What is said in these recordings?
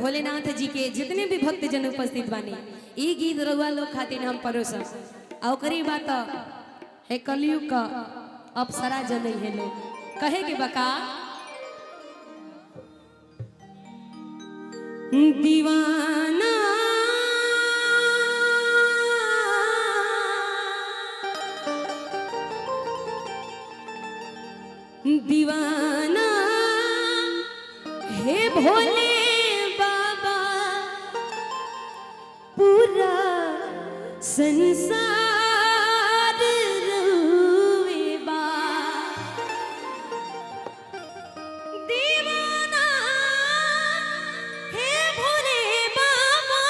भोलेनाथ जी के जितने भी भक्त जन उपस्थित बानी ई गीत रउआ लोग खातिर हम परोसा औकरी बात है कलयुग का अप्सरा जन है लोग कहे के बका दीवाना दीवाना हे भोले बाबा पूरा संसार रोवे बा दीवाना हे भोले बाबा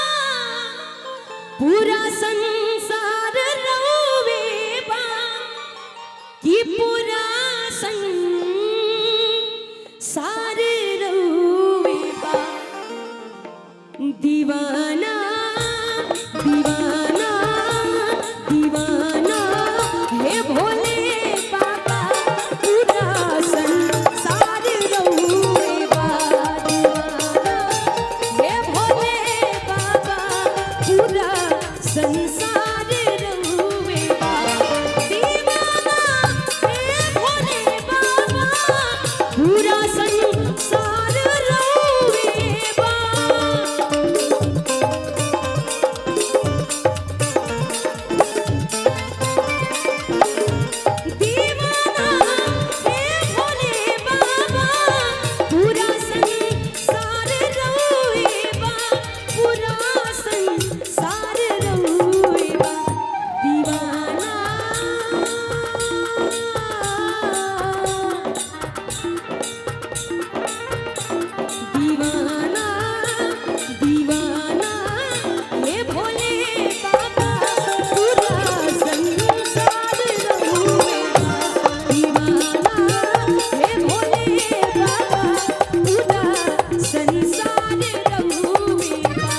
पूरा संसार रोवे बा कि पूरा सारे रोवे बा दीवाना दीवाना दीवाना हे भोले बाबा पूरा संसार रोवे बा दीवाना हे भोले बाबा पूरा संसार रोवे बा दीवाना हे भोले बाबा पूरा संसार रोवे बा दीवाना हे भोले बाबा पूरा संसार रोवे बा पूरा संसार रोवे बा दीवाना दीवाना दीवाना हे भोले बाबा पूरा संसार रोवे बा दीवाना हे भोले बाबा पूरा संसार रोवे बा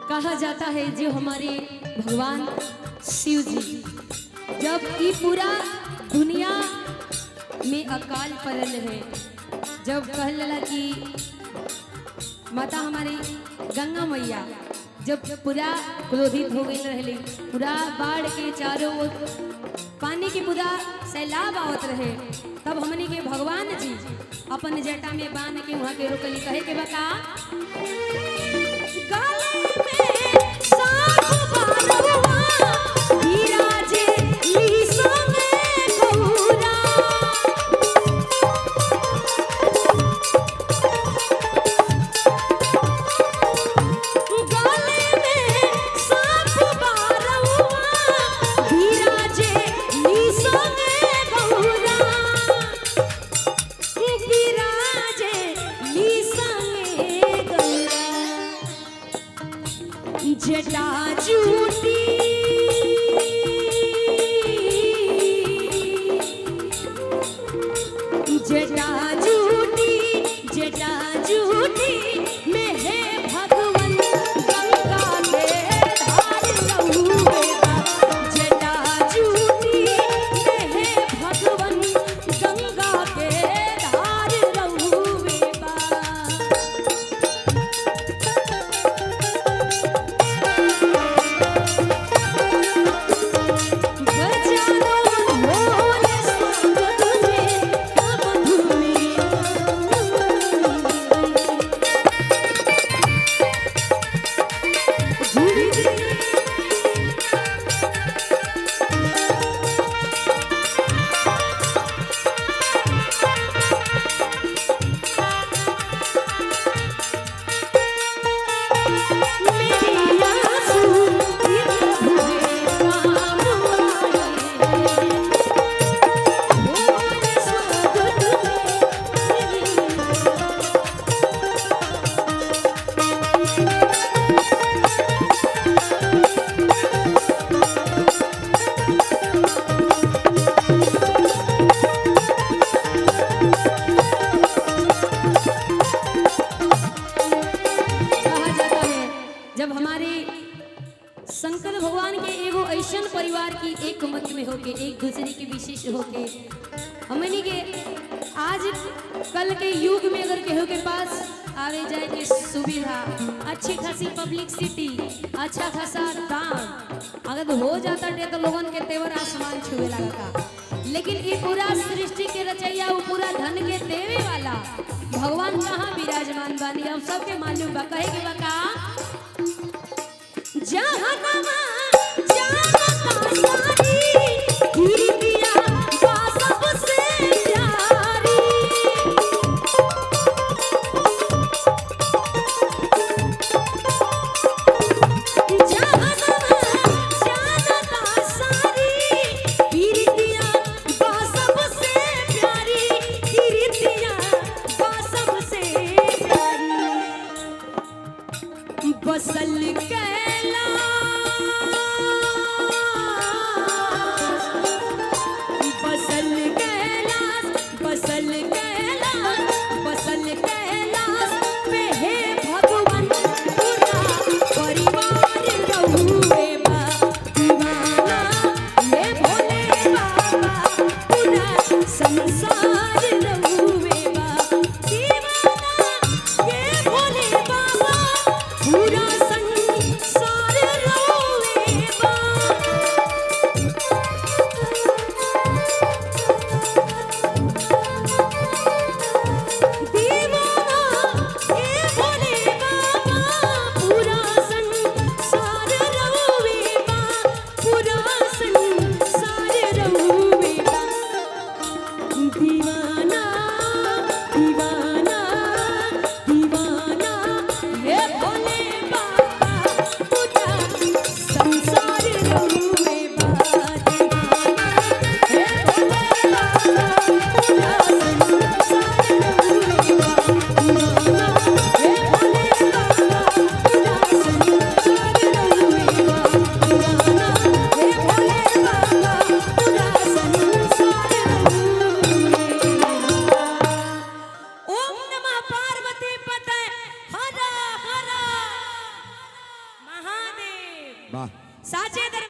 कहा जाता है जो हमारे भगवान शिव जी जब ये पूरा दुनिया में अकाल पड़ल है जब कह लला कि माता हमारी गंगा मैया जब पूरा क्रोधित हो गई रहली पूरा बाढ़ के चारों ओर पानी की पूरा सैलाब आवत रहे तब हमने के भगवान जी अपन जटा में बांध के वहां के रोकली कहे के बका गले में साथ बारवा विराजे ईसा में गौरा गले में साथ बारवा विराजे ईसा में गौरा विराजे ईसा में गौरा जटा झूठी जटा झूठी जटा झूठी में है भगवन गंगा के धार रहुवे बा जटा झूठी में है भगवन गंगा के धार रहुवे बा बजानो ढोल संग में अब धूमी दूसरे के विशिष्ट होके हमनी के आज कल के युग में अगर केहू के पास आवे जाए के सुविधा, अच्छी खासी पब्लिसिटी, अच्छा खासा दाम अगर हो जाता है तो लोगन के तेवर आसमान छुए लगता। लेकिन ये पूरा सृष्टि के रचैया, वो पूरा धन के देवे वाला भगवान कहाँ विराजमान बानी, हम सबके मालूम बा। कहे के बका जहानमा जानता सारी कीर्तिया बा सबसे प्यारी। जहानमा जानता सारी कीर्तिया बा सबसे प्यारी, कीर्तिया बा सबसे प्यारी। बसल some